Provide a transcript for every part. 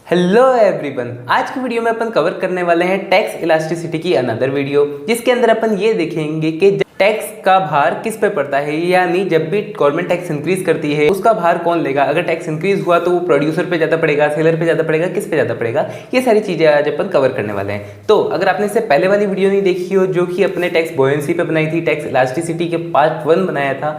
Hello everyone, आज की video में अपन कवर करने वाले हैं टैक्स इलास्टिसिटी की अनदर वीडियो, जिसके अंदर अपन ये देखेंगे कि टैक्स का भार किस पे पड़ता है। यानी जब भी गवर्नमेंट टैक्स इंक्रीज करती है उसका भार कौन लेगा। अगर टैक्स इंक्रीज हुआ तो वो प्रोड्यूसर पे ज़्यादा पड़ेगा, सेलर पे ज़्यादा पड़ेगा, किस पे ज़्यादा पड़ेगा, ये सारी चीज़ें आज अपन कवर करने वाले हैं। तो अगर आपने इससे पहले वाली वीडियो नहीं देखी हो जो कि अपने टैक्स बोयेंसी पे बनाई थी, टैक्स इलास्टिसिटी के पार्ट 1 बनाया था,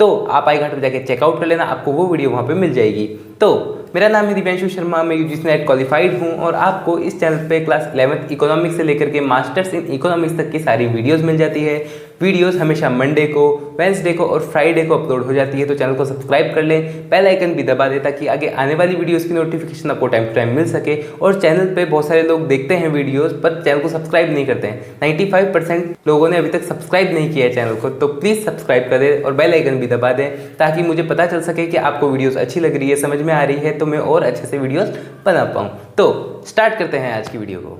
तो आप आई घाट पर जाके चेकआउट कर लेना, आपको वो वीडियो वहाँ पे मिल जाएगी। तो मेरा नाम है दिव्यांशु शर्मा, मैं यूजीसी नेट क्वालिफाइड हूँ और आपको इस चैनल पे क्लास 11th इकोनॉमिक्स से लेकर के मास्टर्स इन इकोनॉमिक्स तक की सारी वीडियोस मिल जाती है। वीडियोस हमेशा मंडे को, वेंसडे को और फ्राइडे को अपलोड हो जाती है। तो चैनल को सब्सक्राइब कर लें, बेल आइकन भी दबा दें ताकि आगे आने वाली वीडियोस की नोटिफिकेशन आपको टाइम टू टाइम मिल सके। और चैनल पे बहुत सारे लोग देखते हैं वीडियोस पर चैनल को सब्सक्राइब नहीं करते हैं। 95% लोगों ने अभी तक सब्सक्राइब नहीं किया है चैनल को, तो प्लीज़ सब्सक्राइब कर दें और बेल आइकन भी दबा दें ताकि मुझे पता चल सके कि आपको वीडियोस अच्छी लग रही है, समझ में आ रही है, तो मैं और अच्छे से वीडियोस बना पाऊँ। तो स्टार्ट करते हैं आज की वीडियो को।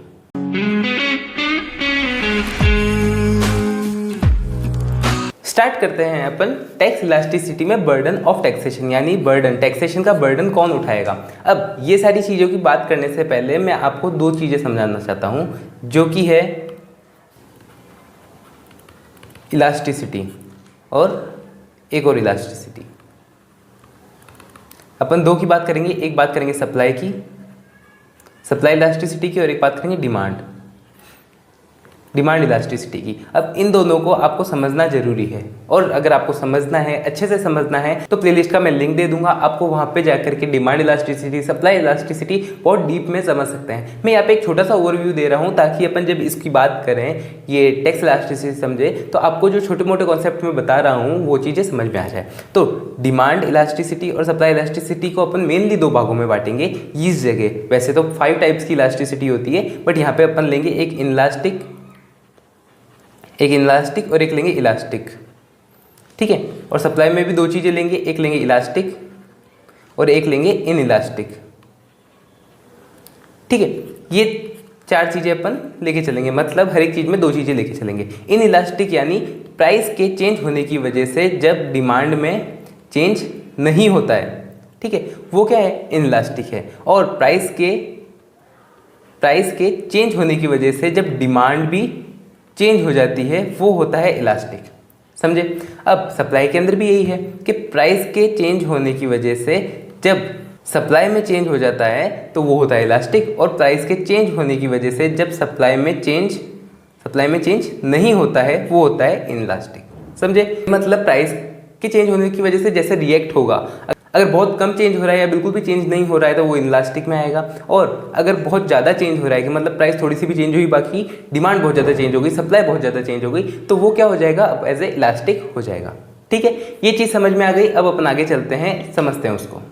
स्टार्ट करते हैं अपन टैक्स इलास्टिसिटी में बर्डन ऑफ टैक्सेशन, यानी बर्डन, टैक्सेशन का बर्डन कौन उठाएगा। अब ये सारी चीज़ों की बात करने से पहले मैं आपको दो चीज़ें समझाना चाहता हूँ, जो कि है इलास्टिसिटी और एक और इलास्टिसिटी। अपन दो की बात करेंगे, एक बात करेंगे सप्लाई की, सप्लाई इलास्टिसिटी की, और एक बात करेंगे डिमांड इलास्टिसिटी की। अब इन दोनों को आपको समझना जरूरी है, और अगर आपको समझना है, अच्छे से समझना है, तो प्लेलिस्ट का मैं लिंक दे दूंगा, आपको वहां पे जाकर के डिमांड इलास्टिसिटी, सप्लाई इलास्टिसिटी बहुत डीप में समझ सकते हैं। मैं यहाँ पे एक छोटा सा ओवरव्यू दे रहा हूँ ताकि अपन जब इसकी बात करें, ये टैक्स इलास्टिसिटी समझे, तो आपको जो छोटे मोटे कॉन्सेप्ट में बता रहा हूँ वो चीज़ें समझ में आ जाए। तो डिमांड इलास्टिसिटी और सप्लाई इलास्टिसिटी को अपन मेनली दो भागों में बांटेंगे इस जगह। वैसे तो 5 टाइप्स की इलास्टिसिटी होती है, बट यहाँ पे अपन लेंगे एक इनलास्टिक और एक लेंगे इलास्टिक, ठीक है। और सप्लाई में भी दो चीज़ें लेंगे, एक लेंगे इलास्टिक और एक लेंगे इन इलास्टिक, ठीक है। ये 4 चीज़ें अपन लेके चलेंगे, मतलब हर एक चीज़ में 2 चीज़ें लेके चलेंगे। इन इलास्टिक यानी प्राइस के चेंज होने की वजह से जब डिमांड में चेंज नहीं होता है, ठीक है, वो क्या है, इन इलास्टिक है। और प्राइस के चेंज होने की वजह से जब डिमांड भी चेंज हो जाती है वो होता है इलास्टिक, समझे। अब सप्लाई के अंदर भी यही है कि प्राइस के चेंज होने की वजह से जब सप्लाई में चेंज हो जाता है तो वो होता है इलास्टिक, और प्राइस के चेंज होने की वजह से जब सप्लाई में चेंज नहीं होता है वो होता है इनइलास्टिक, समझे। मतलब प्राइस के चेंज होने की वजह से जैसे रिएक्ट होगा, अगर बहुत कम चेंज हो रहा है या बिल्कुल भी चेंज नहीं हो रहा है तो वो इनइलास्टिक में आएगा। और अगर बहुत ज़्यादा चेंज हो रहा है कि मतलब प्राइस थोड़ी सी भी चेंज हुई, बाकी डिमांड बहुत ज़्यादा चेंज हो गई, सप्लाई बहुत ज़्यादा चेंज हो गई, तो वो क्या हो जाएगा, अब एज ए इलास्टिक हो जाएगा, ठीक है। ये चीज़ समझ में आ गई। अब अपन आगे चलते हैं, समझते हैं उसको,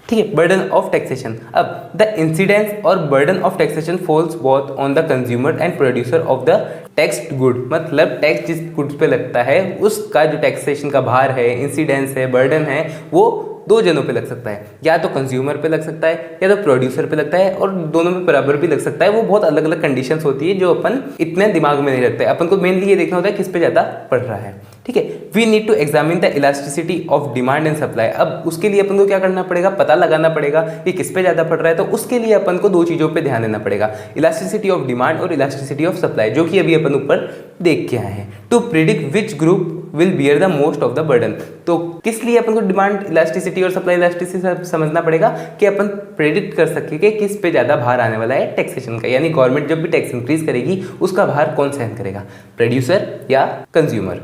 ठीक है। Burden of taxation. अब द इंसिडेंस और burden of taxation falls both on the consumer and producer of the taxed good. मतलब टैक्स जिस गुड्स पे लगता है उसका जो टैक्सेशन का भार है, इंसिडेंस है, बर्डन है, वो 2 जनों पे लग सकता है, या तो कंज्यूमर पे लग सकता है या तो प्रोड्यूसर पे लगता है, और दोनों में बराबर भी लग सकता है। वो बहुत अलग अलग कंडीशंस होती है जो अपन इतने दिमाग में नहीं रखते। अपन को मेनली ये देखना होता है किस पे ज़्यादा पड़ रहा है, ठीक है। We need to examine the elasticity of demand and supply. अब उसके लिए अपन को क्या करना पड़ेगा, पता लगाना पड़ेगा कि किस पे ज़्यादा पड़ रहा है। तो उसके लिए अपन को 2 चीज़ों पे ध्यान देना पड़ेगा, इलास्टिसिटी ऑफ डिमांड और इलास्टिसिटी ऑफ सप्लाई, जो कि अभी अपन ऊपर देख के आए हैं। To predict which group will bear the most of the burden. तो किस लिए अपन को डिमांड इलास्टिसिटी और सप्लाई इलास्टिसिटी समझना पड़ेगा कि अपन प्रेडिक्ट कर सके कि किस पे ज़्यादा भार आने वाला है टैक्सेशन का। यानी गवर्नमेंट जब भी टैक्स इंक्रीज करेगी उसका भार कौन सहन करेगा, प्रोड्यूसर या कंज्यूमर,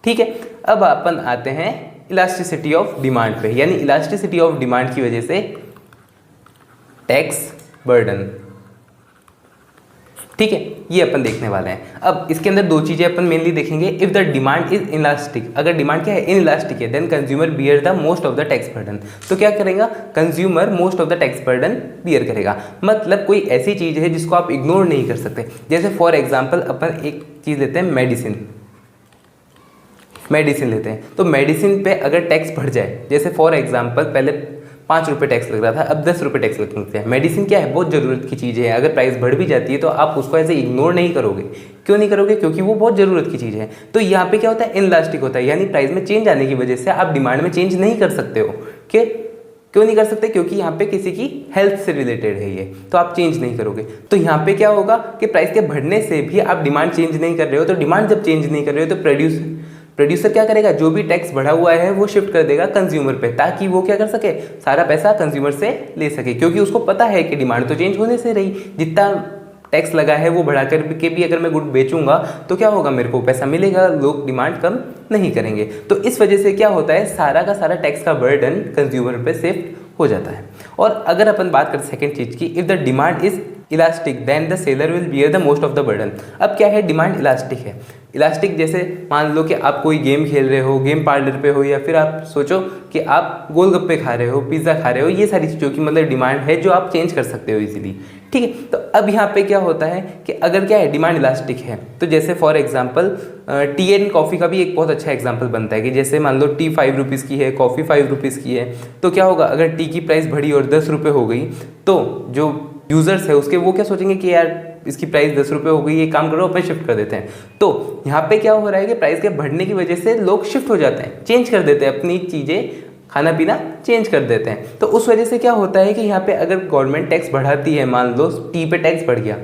ठीक है। अब अपन आते हैं इलास्टिसिटी ऑफ डिमांड पे, यानी इलास्टिसिटी ऑफ डिमांड की वजह से टैक्स बर्डन, ठीक है, ये अपन देखने वाले हैं। अब इसके अंदर 2 चीजें अपन मेनली देखेंगे। If the demand is inelastic, अगर डिमांड क्या है, इनइलास्टिक है, then consumer bear the most of the tax burden. तो क्या करेगा, consumer most of the tax burden bear करेगा। मतलब कोई ऐसी चीज है जिसको आप इग्नोर नहीं कर सकते। जैसे फॉर एग्जाम्पल अपन एक चीज लेते हैं, मेडिसिन लेते हैं, तो मेडिसिन पे अगर टैक्स बढ़ जाए, जैसे फॉर एग्जाम्पल पहले 5 रुपये टैक्स लग रहा था, अब 10 रुपये टैक्स लगते हैं। मेडिसिन क्या है, बहुत ज़रूरत की चीज़ है, अगर प्राइस बढ़ भी जाती है तो आप उसको ऐसे इग्नोर नहीं करोगे। क्यों नहीं करोगे, क्योंकि वो बहुत ज़रूरत की चीज़ है। तो यहाँ पे क्या होता है, इनइलास्टिक होता है, यानी प्राइस में चेंज आने की वजह से आप डिमांड में चेंज नहीं कर सकते हो कि क्यों नहीं कर सकते? क्योंकि यहाँ पे किसी की हेल्थ से रिलेटेड है ये, तो आप चेंज नहीं करोगे। तो यहाँ पे क्या होगा कि प्राइस के बढ़ने से भी आप डिमांड चेंज नहीं कर रहे हो, तो डिमांड जब चेंज नहीं कर रहे हो तो प्रोड्यूसर क्या करेगा, जो भी टैक्स बढ़ा हुआ है वो शिफ्ट कर देगा कंज्यूमर पे, ताकि वो क्या कर सके, सारा पैसा कंज्यूमर से ले सके, क्योंकि उसको पता है कि डिमांड तो चेंज होने से रही, जितना टैक्स लगा है वो बढ़ा कर के भी अगर मैं गुड बेचूंगा तो क्या होगा, मेरे को पैसा मिलेगा, लोग डिमांड कम नहीं करेंगे। तो इस वजह से क्या होता है, सारा का सारा टैक्स का बर्डन कंज्यूमर पे शिफ्ट हो जाता है। और अगर अपन बात करें सेकंड चीज की, if the demand is elastic then the seller will bear the most of the burden. अब क्या है, डिमांड इलास्टिक है। इलास्टिक जैसे मान लो कि आप कोई गेम खेल रहे हो, गेम पार्लर पे हो, या फिर आप सोचो कि आप गोलगप्पे खा रहे हो, पिज्ज़ा खा रहे हो, ये सारी चीज़ों की मतलब डिमांड है जो आप चेंज कर सकते हो इजीली, ठीक है। तो अब यहाँ पे क्या होता है कि अगर क्या है, डिमांड इलास्टिक है, तो जैसे for example T and coffee का भी एक बहुत अच्छा एग्जांपल बनता है कि जैसे मान लो टी 5 रुपीज़ की है, कॉफ़ी 5 रुपीज़ की है, तो क्या होगा, अगर टी की प्राइस बढ़ी और 10 रुपये हो गई, तो जो यूज़र्स है उसके वो क्या सोचेंगे कि यार इसकी प्राइस 10 रुपये हो गई, ये काम करो, अपन शिफ्ट कर देते हैं। तो यहाँ पे क्या हो रहा है कि प्राइस के बढ़ने की वजह से लोग शिफ्ट हो जाते हैं, चेंज कर देते हैं, अपनी चीज़ें खाना पीना चेंज कर देते हैं। तो उस वजह से क्या होता है कि यहाँ पे अगर गवर्नमेंट टैक्स बढ़ाती है, मान लो टी पे टैक्स बढ़ गया,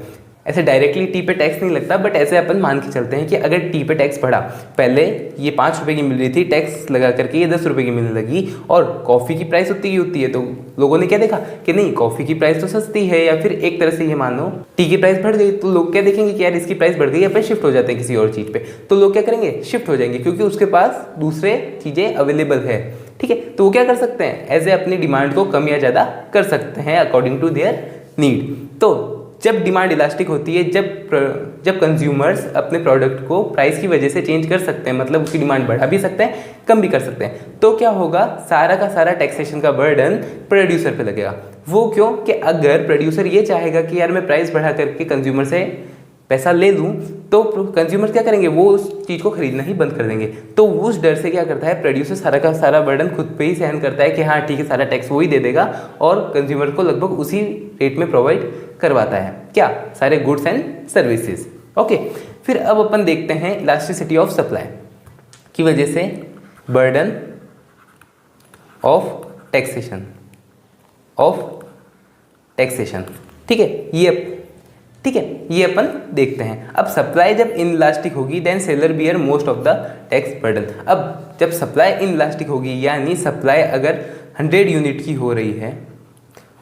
ऐसे डायरेक्टली टी पे टैक्स नहीं लगता, बट ऐसे अपन मान के चलते हैं कि अगर टी पे टैक्स बढ़ा, पहले ये 5 रुपये की मिल रही थी, टैक्स लगा करके ये 10 रुपये की मिलने लगी, और कॉफ़ी की प्राइस उतनी ही होती है, तो लोगों ने क्या देखा कि नहीं, कॉफ़ी की प्राइस तो सस्ती है, या फिर एक तरह से ये मान लो टी की प्राइस बढ़ गई, तो लोग क्या देखेंगे कि यार इसकी प्राइस बढ़ गई, अपन शिफ्ट हो जाते हैं किसी और चीज़ पे, तो लोग क्या करेंगे, शिफ्ट हो जाएंगे, क्योंकि उसके पास दूसरे चीज़ें अवेलेबल है, ठीक है। तो वो क्या कर सकते हैं, ऐसे अपनी डिमांड को कम या ज़्यादा कर सकते हैं अकॉर्डिंग टू देयर नीड। तो जब डिमांड इलास्टिक होती है, जब कंज्यूमर्स अपने प्रोडक्ट को प्राइस की वजह से चेंज कर सकते हैं, मतलब उसकी डिमांड बढ़ा भी सकते हैं, कम भी कर सकते हैं, तो क्या होगा, सारा का सारा टैक्सेशन का बर्डन प्रोड्यूसर पे लगेगा। वो क्यों कि अगर प्रोड्यूसर ये चाहेगा कि यार मैं प्राइस बढ़ा करके कंज्यूमर से पैसा ले लूँ, तो कंज्यूमर क्या करेंगे, वो उस चीज़ को खरीदना ही बंद कर देंगे। तो उस डर से क्या करता है, प्रोड्यूसर सारा का सारा बर्डन खुद पे ही सहन करता है कि हाँ ठीक है, सारा टैक्स वो ही दे देगा, और कंज्यूमर को लगभग उसी रेट में प्रोवाइड करवाता है, क्या, सारे गुड्स एंड सर्विसेज। ओके, फिर अब अपन देखते हैं इलास्टिसिटी ऑफ सप्लाई की वजह से बर्डन ऑफ टैक्सेशन, ठीक है, ये अपन देखते हैं। अब सप्लाई जब इनइलास्टिक होगी then seller bear most of the tax burden. अब जब सप्लाई इनइलास्टिक होगी, यानी सप्लाई अगर 100 यूनिट की हो रही है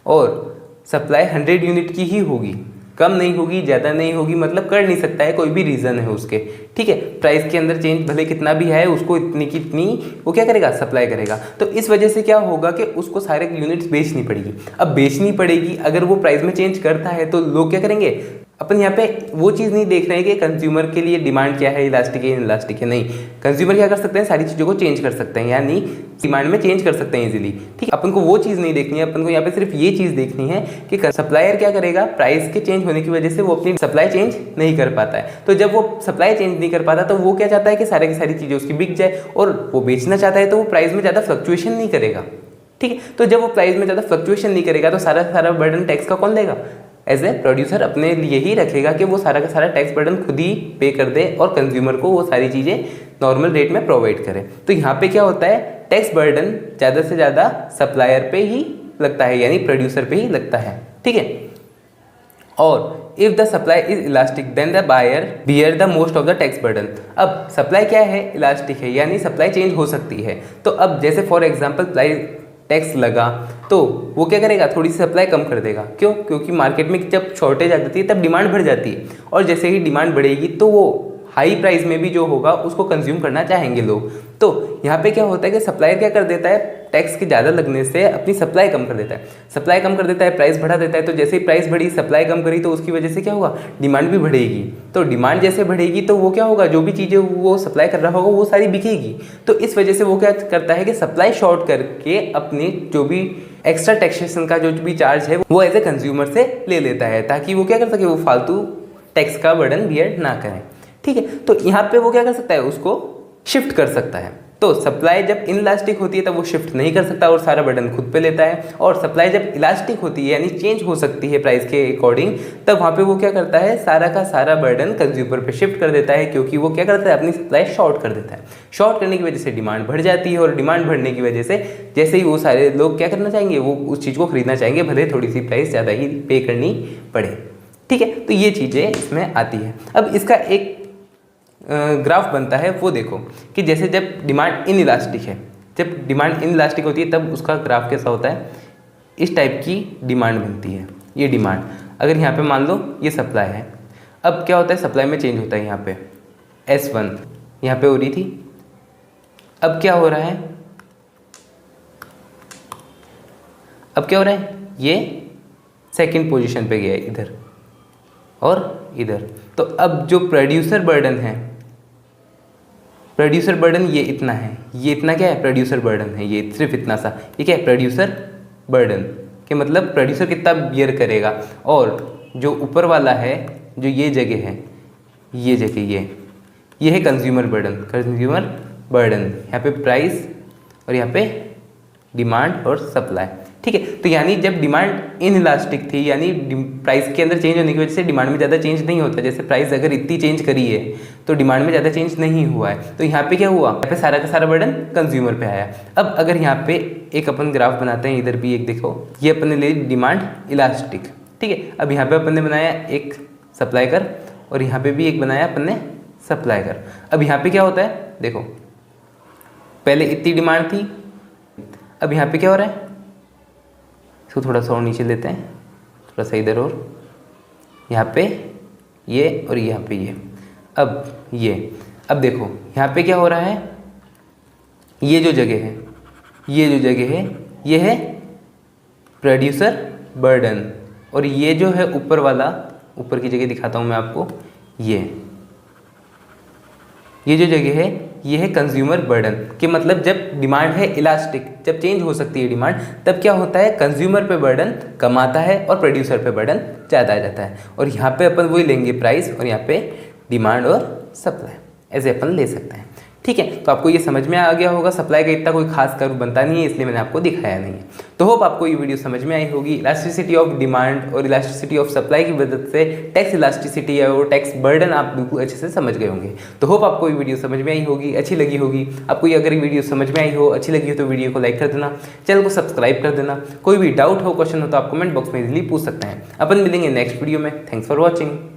और सप्लाई 100 यूनिट की ही होगी, कम नहीं होगी, ज़्यादा नहीं होगी, मतलब कर नहीं सकता है, कोई भी रीज़न है उसके, ठीक है, प्राइस के अंदर चेंज भले कितना भी है, उसको इतनी की इतनी वो क्या करेगा, सप्लाई करेगा। तो इस वजह से क्या होगा कि उसको सारे यूनिट्स बेचनी पड़ेगी। अब बेचनी पड़ेगी, अगर वो प्राइस में चेंज करता है तो लोग क्या करेंगे, अपन यहाँ पे वो चीज़ नहीं देख रहे हैं कि कंज्यूमर के लिए डिमांड क्या है, इलास्टिक है इनइलास्टिक है, नहीं, कंज्यूमर क्या कर सकते हैं, सारी चीज़ों को चेंज कर सकते हैं, यानी डिमांड में चेंज कर सकते हैं इजीली, ठीक है। अपन को वो चीज़ नहीं देखनी है, अपन को यहाँ पे सिर्फ ये चीज़ देखनी है कि सप्लायर क्या करेगा, प्राइस के चेंज होने की वजह से वो अपनी सप्लाई चेंज नहीं कर पाता है। तो जब वो सप्लाई चेंज नहीं कर पाता तो वो क्या चाहता है कि सारी की सारी चीज़ें उसकी बिक जाए, और वो बेचना चाहता है तो वो प्राइस में ज़्यादा फ्लक्चुएशन नहीं करेगा, ठीक है। तो जब वो प्राइस में ज़्यादा फ्लक्चुएशन नहीं करेगा तो सारा बर्डन टैक्स का कौन लेगा, एज ए प्रोड्यूसर अपने लिए ही रखेगा कि वो सारा का सारा टैक्स बर्डन खुद ही पे कर दे और कंज्यूमर को वो सारी चीज़ें नॉर्मल रेट में प्रोवाइड करे। तो यहाँ पे क्या होता है, टैक्स बर्डन ज़्यादा से ज़्यादा सप्लायर पे ही लगता है, यानी प्रोड्यूसर पे ही लगता है, ठीक है। और if the supply is elastic then the buyer bear the most of the tax burden. अब सप्लाई क्या है, इलास्टिक है, यानी सप्लाई चेंज हो सकती है। तो अब जैसे फॉर एग्जाम्पल टैक्स लगा तो वो क्या करेगा, थोड़ी सी सप्लाई कम कर देगा, क्यों, क्योंकि मार्केट में जब शॉर्टेज आ जाती है तब डिमांड बढ़ जाती है, और जैसे ही डिमांड बढ़ेगी तो वो हाई प्राइस में भी जो होगा उसको कंज्यूम करना चाहेंगे लोग। तो यहाँ पे क्या होता है कि सप्लायर क्या कर देता है, टैक्स के ज़्यादा लगने से अपनी सप्लाई कम कर देता है, सप्लाई कम कर देता है, प्राइस बढ़ा देता है। तो जैसे ही प्राइस बढ़ी, सप्लाई कम करी, तो उसकी वजह से क्या होगा, डिमांड भी बढ़ेगी। तो डिमांड जैसे बढ़ेगी तो वो क्या होगा, जो भी चीज़ें वो सप्लाई कर रहा होगा वो सारी बिकेगी। तो इस वजह से वो क्या करता है कि सप्लाई शॉर्ट करके अपनी जो भी एक्स्ट्रा टैक्सेशन का जो भी चार्ज है वो एज ए कंज्यूमर से ले लेता है, ताकि वो क्या कर सके, वो फालतू टैक्स का बर्डन बियर ना करें, ठीक है। तो यहाँ पे वो क्या कर सकता है, उसको शिफ्ट कर सकता है। तो तो सप्लाई जब इनइलास्टिक होती है तब वो शिफ्ट नहीं कर सकता और सारा बर्डन खुद पे लेता है, और सप्लाई जब इलास्टिक होती है यानी चेंज हो सकती है प्राइस के अकॉर्डिंग, तब वहाँ पे वो क्या करता है, सारा का सारा बर्डन कंज्यूमर पे शिफ्ट कर देता है, क्योंकि वो क्या करता है, अपनी सप्लाई शॉर्ट कर देता है। शॉर्ट करने की वजह से डिमांड बढ़ जाती है, और डिमांड बढ़ने की वजह से जैसे ही वो सारे लोग क्या करना चाहेंगे, वो उस चीज़ को खरीदना चाहेंगे, भले थोड़ी सी प्राइस ज़्यादा ही पे करनी पड़े। ठीक है, तो ये चीज़ें इसमें आती है। अब इसका एक ग्राफ बनता है, वो देखो कि जैसे जब डिमांड इनइलास्टिक है, जब डिमांड इनइलास्टिक होती है तब उसका ग्राफ कैसा होता है, इस टाइप की डिमांड बनती है। ये डिमांड, अगर यहाँ पे मान लो ये सप्लाई है, अब क्या होता है, सप्लाई में चेंज होता है। यहाँ पे S1 यहाँ पे हो रही थी, अब क्या हो रहा है, अब क्या हो रहा है, ये सेकंड पोजीशन पे गया है इधर और इधर। तो अब जो प्रोड्यूसर बर्डन है, प्रोड्यूसर बर्डन ये इतना है, ये इतना क्या है, प्रोड्यूसर बर्डन है, ये सिर्फ इतना सा, ये क्या है, प्रोड्यूसर बर्डन के मतलब प्रोड्यूसर कितना बियर करेगा। और जो ऊपर वाला है, जो ये जगह है, ये जगह ये है कंज्यूमर बर्डन, कंज्यूमर बर्डन, यहाँ पे प्राइस और यहाँ पे डिमांड और सप्लाई। ठीक है, तो यानी जब डिमांड इनइलास्टिक थी, यानी प्राइस के अंदर चेंज होने की वजह से डिमांड में ज़्यादा चेंज नहीं होता। जैसे प्राइस अगर इतनी चेंज करी है तो डिमांड में ज़्यादा चेंज नहीं हुआ है, तो यहाँ पे क्या हुआ, यहाँ पे सारा का सारा बर्डन कंज्यूमर पे आया। अब अगर यहाँ पे एक अपन ग्राफ बनाते हैं, इधर भी एक देखो, ये अपन ने ले डिमांड इलास्टिक। ठीक है, अब यहाँ पे अपन ने बनाया एक सप्लाई कर, और यहाँ पे भी एक बनाया अपन ने सप्लाई कर। अब यहाँ पे क्या होता है, देखो पहले इतनी डिमांड थी, अब यहाँ पे क्या हो रहा है, इसको थोड़ा सा और नीचे लेते हैं, थोड़ा सा इधर, और यहाँ पे ये और यहाँ पे ये, अब ये, अब देखो यहाँ पे क्या हो रहा है, ये जो जगह है, ये जो जगह है, ये है प्रोड्यूसर बर्डन, और ये जो है ऊपर वाला, ऊपर की जगह दिखाता हूँ मैं आपको, ये जो जगह है, ये है कंज्यूमर बर्डन कि मतलब जब डिमांड है इलास्टिक, जब चेंज हो सकती है डिमांड, तब क्या होता है, कंज्यूमर पे बर्डन कम आता है और प्रोड्यूसर पे बर्डन ज़्यादा आ जाता है। और यहाँ पे अपन वही लेंगे प्राइस, और यहाँ पे डिमांड और सप्लाई, ऐसे अपन ले सकते हैं। ठीक है, तो आपको ये समझ में आ गया होगा, सप्लाई का इतना कोई खास कर्व बनता नहीं है, इसलिए मैंने आपको दिखाया नहीं है। तो होप आपको ये वीडियो समझ में आई होगी। इलास्टिसिटी ऑफ डिमांड और इलास्टिसिटी ऑफ सप्लाई की वजह से टैक्स इलास्टिसिटी या वो टैक्स बर्डन आप बिल्कुल अच्छे से समझ गए होंगे। तो होप आपको ये वीडियो समझ में आई होगी, अच्छी लगी होगी। आपको ये अगर ये वीडियो समझ में आई हो, अच्छी लगी हो, तो वीडियो को लाइक कर देना, चैनल को सब्सक्राइब कर देना। कोई भी डाउट हो, क्वेश्चन हो तो आप कमेंट बॉक्स में इजीली पूछ सकते हैं। अपन मिलेंगे नेक्स्ट वीडियो में। Thanks for watching.